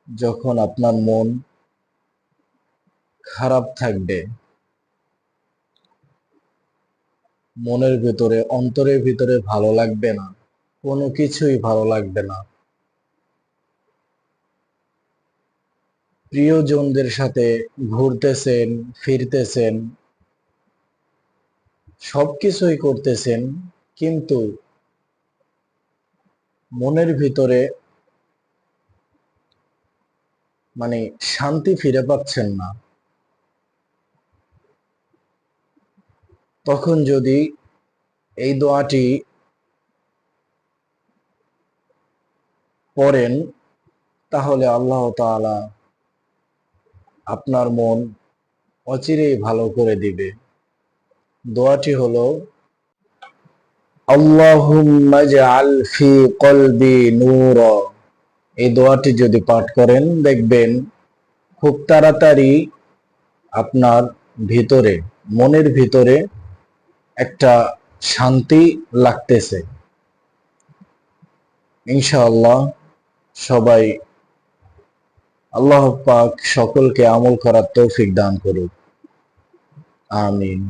যখন আপনার মন খারাপ থাকবে, মনের ভিতরে অন্তরের ভিতরে ভালো লাগবে না, কোনো কিছুই ভালো লাগবে না, প্রিয়জনদের সাথে ঘুরতেছেন, ফিরতেছেন, সবকিছুই করতেছেন, কিন্তু মনের ভিতরে মানে শান্তি ফিরে পাচ্ছেন না। তখন যদি এই দোয়াটি পড়েন, তাহলে আল্লাহ তাআলা আপনার মন অচিরেই ভালো করে দিবে। দোয়াটি হলো, আল্লাহুম্মা ইজআল ফি কলবি নূরা। এই দোয়াটি যদি পাঠ করেন, দেখবেন খুব তাড়াতাড়ি আপনার ভিতরে, মনের ভিতরে একটা শান্তি লাগতেছে। ইনশাআল্লাহ সবাই, আল্লাহ পাক সকলকে আমল করার তৌফিক দান করুক। আমিন।